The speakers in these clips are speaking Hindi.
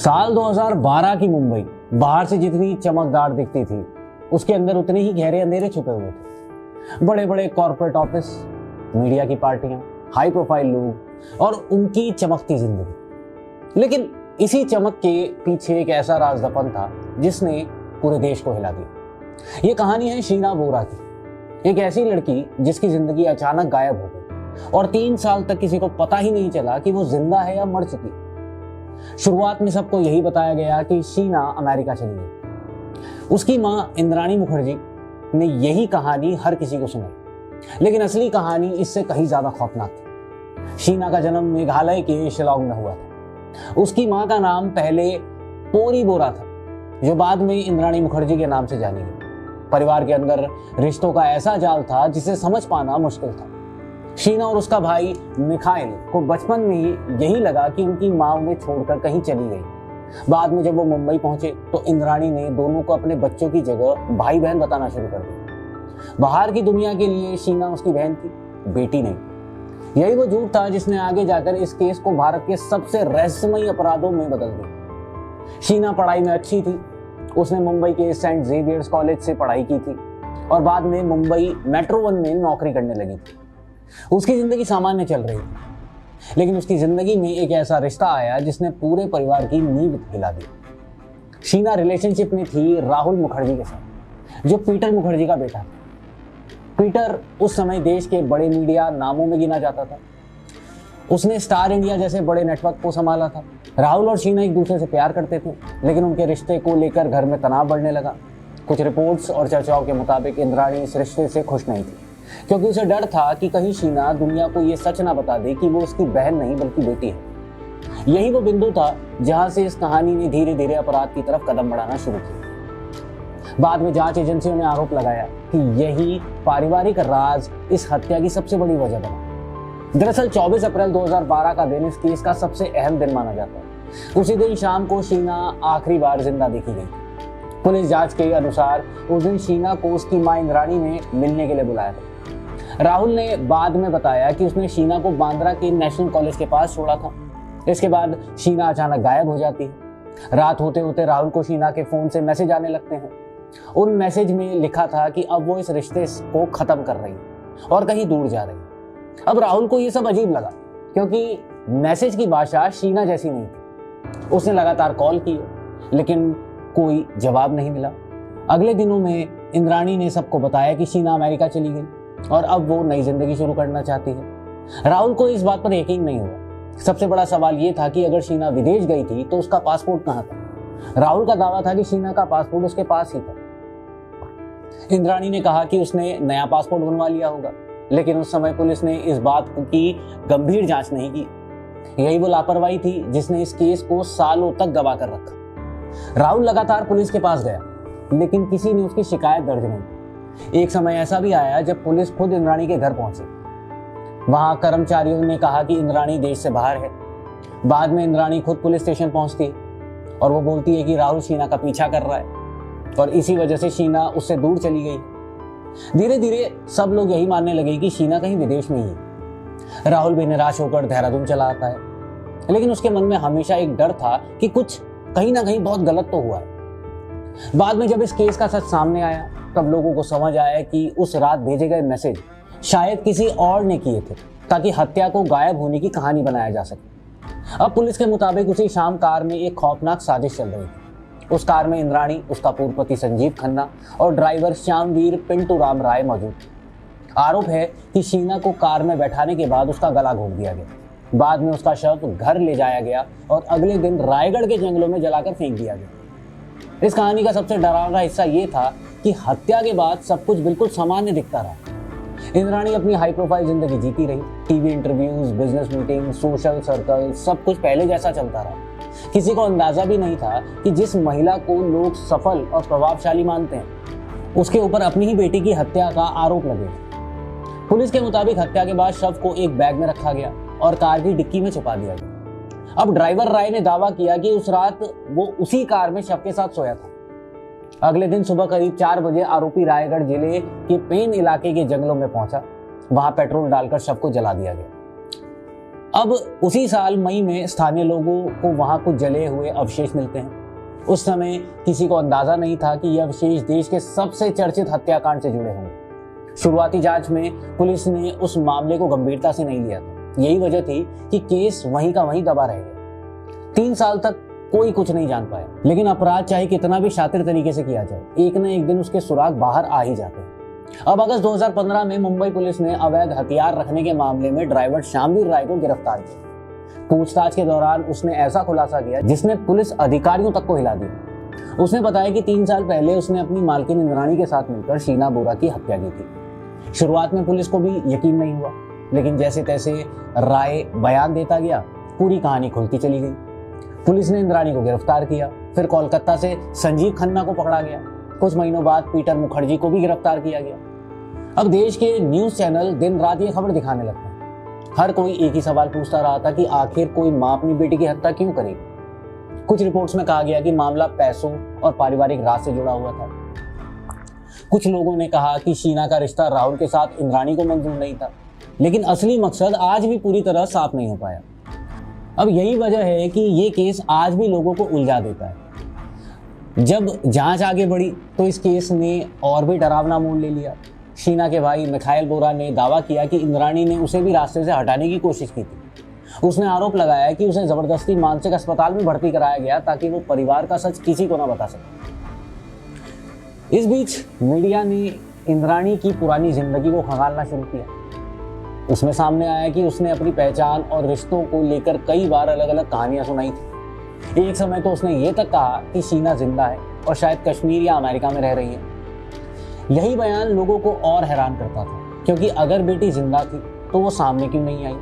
साल 2012 की मुंबई बाहर से जितनी चमकदार दिखती थी, उसके अंदर उतने ही गहरे अंधेरे छुपे हुए थे। बड़े बड़े कॉर्पोरेट ऑफिस, मीडिया की पार्टियां, हाई प्रोफाइल लोग और उनकी चमकती जिंदगी। लेकिन इसी चमक के पीछे एक ऐसा राज दफन था जिसने पूरे देश को हिला दिया। ये कहानी है शीना बोरा की, एक ऐसी लड़की जिसकी जिंदगी अचानक गायब हो गई और 3 साल तक किसी को पता ही नहीं चला कि वो जिंदा है या मर चुकी। शुरुआत में सबको यही बताया गया कि शीना अमेरिका चली गई। उसकी मां इंद्राणी मुखर्जी ने यही कहानी हर किसी को सुनाई, लेकिन असली कहानी इससे कहीं ज्यादा खौफनाक थी। शीना का जन्म मेघालय के शिलांग में हुआ था। उसकी मां का नाम पहले पोरी बोरा था, जो बाद में इंद्राणी मुखर्जी के नाम से जानी गई। परिवार के अंदर रिश्तों का ऐसा जाल था जिसे समझ पाना मुश्किल था। शीना और उसका भाई मिखाइल को बचपन में ही यही लगा कि उनकी मां उन्हें छोड़कर कहीं चली गई। बाद में जब वो मुंबई पहुंचे तो इंद्राणी ने दोनों को अपने बच्चों की जगह भाई बहन बताना शुरू कर दिया। बाहर की दुनिया के लिए शीना उसकी बहन थी, बेटी नहीं। यही वो झूठ था जिसने आगे जाकर इस केस को भारत के सबसे रहस्यमयी अपराधों में बदल दिया। शीना पढ़ाई में अच्छी थी। उसने मुंबई के सेंट जेवियर्स कॉलेज से पढ़ाई की थी और बाद में मुंबई मेट्रो 1 में नौकरी करने लगी थी। उसकी जिंदगी सामान्य चल रही थी, लेकिन उसकी जिंदगी में एक ऐसा रिश्ता आया जिसने पूरे परिवार की नींव हिला दी। शीना रिलेशनशिप में थी राहुल मुखर्जी के साथ, जो पीटर मुखर्जी का बेटा था। पीटर उस समय देश के बड़े मीडिया नामों में गिना जाता था। उसने स्टार इंडिया जैसे बड़े नेटवर्क को संभाला था। राहुल और शीना एक दूसरे से प्यार करते थे, लेकिन उनके रिश्ते को लेकर घर में तनाव बढ़ने लगा। कुछ रिपोर्ट्स और चर्चाओं के मुताबिक इंद्राणी इस रिश्ते से खुश नहीं थी, क्योंकि उसे डर था कि कहीं शीना दुनिया को ये सच ना बता दे कि वो उसकी बहन नहीं बल्कि बेटी है। यही वो बिंदु था जहां से इस कहानी ने धीरे धीरे अपराध की तरफ कदम बढ़ाना शुरू किया। बाद में जांच एजेंसियों ने आरोप लगाया कि यही पारिवारिक राज इस हत्या की सबसे बड़ी वजह बना। दरअसल 24 अप्रैल 2012 का दिन इस केस का सबसे अहम दिन माना जाता है। उसी दिन शाम को शीना आखिरी बार जिंदा देखी गई। पुलिस जांच के अनुसार उस दिन शीना को उसकी मां इंद्राणी ने मिलने के लिए बुलाया था। राहुल ने बाद में बताया कि उसने शीना को बांद्रा के नेशनल कॉलेज के पास छोड़ा था। इसके बाद शीना अचानक गायब हो जाती है। रात होते होते राहुल को शीना के फोन से मैसेज आने लगते हैं। उन मैसेज में लिखा था कि अब वो इस रिश्ते को खत्म कर रही है और कहीं दूर जा रही है। अब राहुल को ये सब अजीब लगा, क्योंकि मैसेज की भाषा शीना जैसी नहीं थी। उसने लगातार कॉल की, लेकिन कोई जवाब नहीं मिला। अगले दिनों में इंद्राणी ने सबको बताया कि शीना अमेरिका चली गई और अब वो नई जिंदगी शुरू करना चाहती है। राहुल को इस बात पर यकीन नहीं हुआ। सबसे बड़ा सवाल ये था कि अगर शीना विदेश गई थी तो उसका पासपोर्ट कहाँ था। राहुल का दावा था कि शीना का पासपोर्ट उसके पास ही था। इंद्राणी ने कहा कि उसने नया पासपोर्ट बनवा लिया होगा, लेकिन उस समय पुलिस ने इस बात की गंभीर जांच नहीं की। यही वो लापरवाही थी जिसने इस केस को सालों तक दबा कर रखा। राहुल लगातार पुलिस के पास गया, लेकिन किसी ने उसकी शिकायत दर्ज नहीं की। एक समय ऐसा भी आया जब पुलिस खुद इंद्राणी के घर पहुंची। वहां कर्मचारियों ने कहा कि इंद्राणी देश से बाहर है। बाद में इंद्राणी खुद पुलिस स्टेशन पहुंचती है और वो बोलती है कि राहुल शीना का पीछा कर रहा है और इसी वजह से शीना उससे दूर चली गई। धीरे धीरे सब लोग यही मानने लगे कि शीना कहीं विदेश में ही है। राहुल भी निराश होकर देहरादून चला आता है, लेकिन उसके मन में हमेशा एक डर था कि कुछ कहीं ना कहीं बहुत गलत तो हुआ है। बाद में जब इस केस का सच सामने आया, तब लोगों को समझ आया कि उस रात भेजे गए मैसेज शायद किसी और ने किए थे, ताकि हत्या को गायब होने की कहानी बनाया जा सके। अब पुलिस के मुताबिक उसी शाम कार में एक खौफनाक साजिश चल रही थी। उस कार में इंद्राणी, उसका पूर्व पति संजीव खन्ना और ड्राइवर श्यामवीर पिंटू राम राय मौजूद थे। आरोप है कि शीना को कार में बैठाने के बाद उसका गला घोट दिया गया। बाद में उसका शव घर ले जाया गया और अगले दिन रायगढ़ के जंगलों में जलाकर फेंक दिया गया। इस कहानी का सबसे डरावना हिस्सा यह था कि हत्या के बाद सब कुछ बिल्कुल सामान्य दिखता रहा। इंद्राणी अपनी हाई प्रोफाइल जिंदगी जीती रही। TV interviews, business meeting, social circle, सब कुछ पहले जैसा चलता रहा। किसी को अंदाजा भी नहीं था कि जिस महिला को लोग सफल और प्रभावशाली मानते हैं, उसके ऊपर अपनी ही बेटी की हत्या का आरोप लगेगा। पुलिस के मुताबिक हत्या के बाद शव को एक बैग में रखा गया और कार की डिक्की में छुपा दिया गया। अब ड्राइवर राय ने दावा किया कि उस रात वो उसी कार में शव के साथ सोया था। अगले दिन सुबह करीब 4 बजे आरोपी रायगढ़ जिले के पेन इलाके के जंगलों में पहुंचा। वहां पेट्रोल डालकर शव को जला दिया गया। अब उसी साल मई में स्थानीय लोगों को वहां कुछ जले हुए अवशेष मिलते हैं। उस समय किसी को अंदाजा नहीं था कि यह अवशेष देश के सबसे चर्चित हत्याकांड से जुड़े होंगे। शुरुआती जांच में पुलिस ने उस मामले को गंभीरता से नहीं लिया था। यही वजह थी कि केस वहीं का वहीं दबा रह गया। 3 साल तक कोई कुछ नहीं जान पाया। लेकिन अपराध चाहे कितना भी शातिर तरीके से किया जाए, एक न एक दिन उसके सुराग बाहर आ ही जाते हैं। अब अगस्त 2015 में मुंबई पुलिस ने अवैध हथियार रखने के मामले में ड्राइवर श्यामवीर राय को गिरफ्तार किया। पूछताछ के दौरान उसने ऐसा खुलासा किया जिसने पुलिस अधिकारियों तक को हिला दिया। उसने बताया कि 3 साल पहले उसने अपनी मालकिन इंद्राणी के साथ मिलकर शीना बोरा की हत्या की थी। शुरुआत में पुलिस को भी यकीन नहीं हुआ, लेकिन जैसे तैसे राय बयान देता गया, पूरी कहानी खुलती चली गई। पुलिस ने इंद्राणी को गिरफ्तार किया। फिर कोलकाता से संजीव खन्ना को पकड़ा गया। कुछ महीनों बाद पीटर मुखर्जी को भी गिरफ्तार किया गया। अब देश के न्यूज चैनल दिन रात ये खबर दिखाने लगते हैं। हर कोई एक ही सवाल पूछता रहा था कि आखिर कोई मां अपनी बेटी की हत्या क्यों करेगी। कुछ रिपोर्ट्स में कहा गया कि मामला पैसों और पारिवारिक राज से जुड़ा हुआ था। कुछ लोगों ने कहा कि शीना का रिश्ता राहुल के साथ इंद्राणी को मंजूर नहीं था। लेकिन असली मकसद आज भी पूरी तरह साफ नहीं हो पाया। अब यही वजह है कि ये केस आज भी लोगों को उलझा देता है। जब जांच आगे बढ़ी तो इस केस ने और भी डरावना मोड़ ले लिया। शीना के भाई मिखाइल बोरा ने दावा किया कि इंद्राणी ने उसे भी रास्ते से हटाने की कोशिश की थी। उसने आरोप लगाया कि उसे जबरदस्ती मानसिक अस्पताल में भर्ती कराया गया ताकि वो परिवार का सच किसी को ना बता सके। इस बीच मीडिया ने इंद्राणी की पुरानी जिंदगी को खंगालना शुरू किया। उसमें सामने आया कि उसने अपनी पहचान और रिश्तों को लेकर कई बार अलग अलग कहानियां सुनाई थी। एक समय तो उसने ये तक कहा कि शीना जिंदा है और शायद कश्मीर या अमेरिका में रह रही है। यही बयान लोगों को और हैरान करता था, क्योंकि अगर बेटी जिंदा थी तो वो सामने क्यों नहीं आई।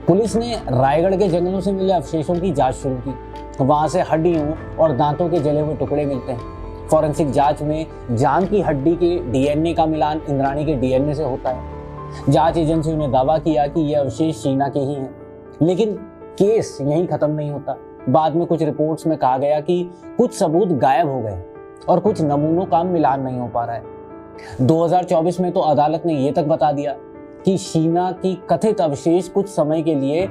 पुलिस ने रायगढ़ के जंगलों से मिले अवशेषों की जांच शुरू की। वहां से हड्डियों और दांतों के जले हुए टुकड़े मिलते हैं। फॉरेंसिक जांच में जान की हड्डी के डीएनए का मिलान इंद्राणी के डीएनए से होता है। जांच एजेंसियों ने दावा किया कि यह अवशेष शीना के ही हैं। लेकिन केस यहीं खत्म नहीं होता। बाद में कुछ रिपोर्ट्स में कहा गया कि कुछ सबूत गायब हो गए और कुछ नमूनों का मिलान नहीं हो पा रहा है। 2024 में तो अदालत ने यह तक बता दिया कि शीना की कथित अवशेष कुछ समय के लिए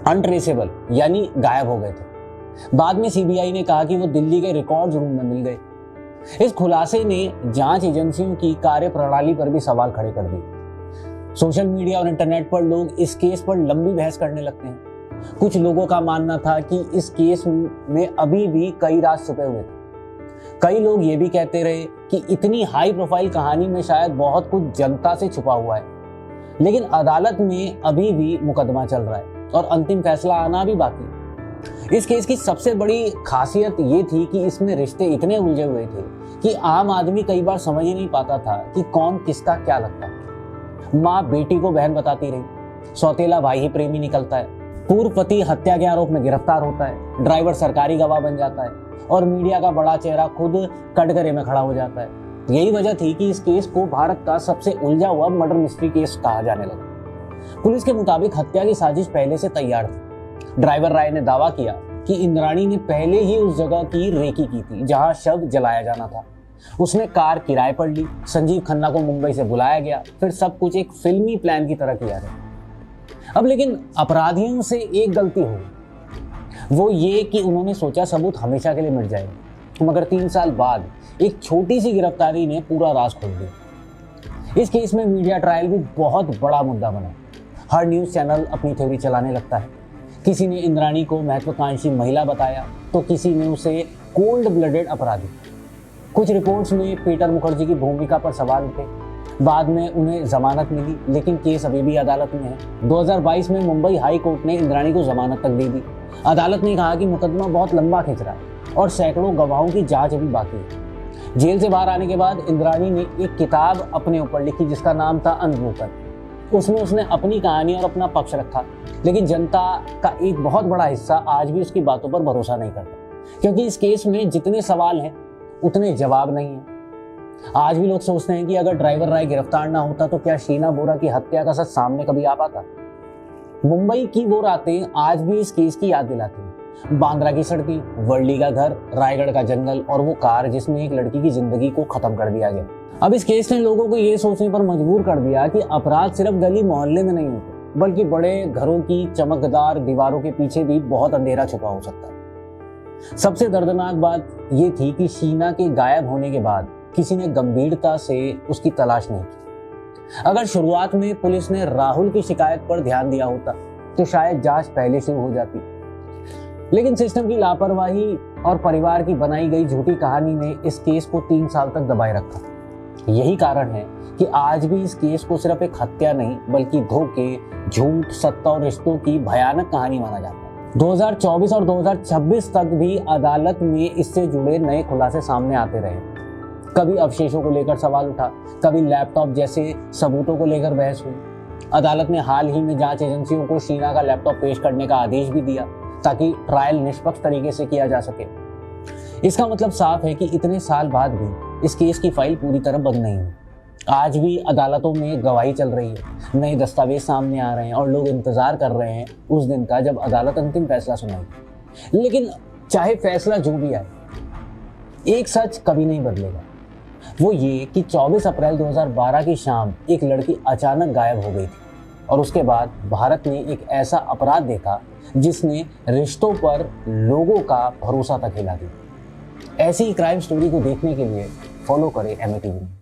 अनट्रेसेबल यानी गायब हो गए थे। बाद में सीबीआई ने कहा कि वो दिल्ली के रिकॉर्ड्स रूम में मिल गए। इस खुलासे ने जांच एजेंसियों की कार्यप्रणाली पर भी सवाल खड़े कर दिए। सोशल मीडिया और इंटरनेट पर लोग इस केस पर लंबी बहस करने लगते हैं। कुछ लोगों का मानना था कि इस केस में अभी भी कई राज छुपे हुए थे। कई लोग ये भी कहते रहे कि इतनी हाई प्रोफाइल कहानी में शायद बहुत कुछ जनता से छुपा हुआ है। लेकिन अदालत में अभी भी मुकदमा चल रहा है और अंतिम फैसला आना भी बाकी है। इस केस की सबसे बड़ी खासियत ये थी कि इसमें रिश्ते इतने उलझे हुए थे कि आम आदमी कई बार समझ ही नहीं पाता था कि कौन किसका क्या लगता है। माँ बेटी को बहन बताती रही, सौतेला भाई ही प्रेमी निकलता है, पूर्व पति हत्या के आरोप में गिरफ्तार होता है, ड्राइवर सरकारी गवाह बन जाता है और मीडिया का बड़ा चेहरा खुद कटघरे में खड़ा हो जाता है। यही वजह थी कि इस केस को भारत का सबसे उलझा हुआ मर्डर मिस्ट्री केस कहा जाने लगा। पुलिस के मुताबिक हत्या की साजिश पहले से तैयार थी। ड्राइवर राय ने दावा किया कि इंद्राणी ने पहले ही उस जगह की रेकी की थी जहां शव जलाया जाना था। उसने कार किराए पर ली, संजीव खन्ना को मुंबई से बुलाया गया, फिर सब कुछ एक फिल्मी प्लान की तरह किया गया। अब लेकिन अपराधियों से एक गलती हुई, वो ये कि उन्होंने सोचा सबूत हमेशा के लिए मिट जाएगा। मगर 3 साल बाद एक छोटी सी गिरफ्तारी ने पूरा राज खोल दिया। इस केस में मीडिया ट्रायल भी बहुत बड़ा मुद्दा बना। हर न्यूज चैनल अपनी थ्योरी चलाने लगता है। किसी ने इंद्राणी को महत्वाकांक्षी महिला बताया तो किसी ने उसे कोल्ड ब्लडेड अपराधी। कुछ रिपोर्ट्स में पीटर मुखर्जी की भूमिका पर सवाल उठे। बाद में उन्हें जमानत मिली, लेकिन केस अभी भी अदालत में है। 2022 में मुंबई हाई कोर्ट ने इंद्राणी को जमानत तक दे दी। अदालत ने कहा कि मुकदमा बहुत लंबा खिंच रहा है और सैकड़ों गवाहों की जांच अभी बाकी है। जेल से बाहर आने के बाद इंद्राणी ने एक किताब अपने ऊपर लिखी जिसका नाम था अनब्रोकन। उसमें उसने अपनी कहानी और अपना पक्ष रखा, लेकिन जनता का एक बहुत बड़ा हिस्सा आज भी उसकी बातों पर भरोसा नहीं करता, क्योंकि इस केस में जितने सवाल हैं उतने जवाब नहीं है। आज भी लोग सोचते हैं कि अगर ड्राइवर राय गिरफ्तार ना होता तो क्या शीना बोरा की हत्या का सच सामने कभी आ पाता। मुंबई की वो रातें आज भी इस केस की याद दिलाती हैं। बांद्रा की सड़कें, वर्ली का घर, रायगढ़ का जंगल और वो कार जिसमें एक लड़की की जिंदगी को खत्म कर दिया गया। अब इस केस ने लोगों को ये सोचने पर मजबूर कर दिया कि अपराध सिर्फ गली मोहल्ले में नहीं होते, बल्कि बड़े घरों की चमकदार दीवारों के पीछे भी बहुत अंधेरा छुपा हो सकता है। सबसे दर्दनाक बात यह थी कि शीना के गायब होने के बाद किसी ने गंभीरता से उसकी तलाश नहीं की। अगर शुरुआत में पुलिस ने राहुल की शिकायत पर ध्यान दिया होता तो शायद जांच पहले शुरू हो जाती, लेकिन सिस्टम की लापरवाही और परिवार की बनाई गई झूठी कहानी ने इस केस को 3 साल तक दबाए रखा। यही कारण है कि आज भी इस केस को सिर्फ एक हत्या नहीं बल्कि धोखे, झूठ, सत्ता और रिश्तों की भयानक कहानी माना जाता है। 2024 और 2026 तक भी अदालत में इससे जुड़े नए खुलासे सामने आते रहे। कभी अवशेषों को लेकर सवाल उठा, कभी लैपटॉप जैसे सबूतों को लेकर बहस हुई। अदालत ने हाल ही में जांच एजेंसियों को शीना का लैपटॉप पेश करने का आदेश भी दिया ताकि ट्रायल निष्पक्ष तरीके से किया जा सके। इसका मतलब साफ है कि इतने साल बाद भी इस केस की फाइल पूरी तरह बंद नहीं हुई। आज भी अदालतों में गवाही चल रही है, नए दस्तावेज सामने आ रहे हैं और लोग इंतजार कर रहे हैं उस दिन का जब अदालत अंतिम फैसला सुनाएगी। लेकिन चाहे फैसला जो भी आए, एक सच कभी नहीं बदलेगा। वो ये कि 24 अप्रैल 2012 की शाम एक लड़की अचानक गायब हो गई थी और उसके बाद भारत ने एक ऐसा अपराध देखा जिसने रिश्तों पर लोगों का भरोसा तक हिला दिया। ऐसी ही क्राइम स्टोरी को देखने के लिए फॉलो करें MATV न्यूज़।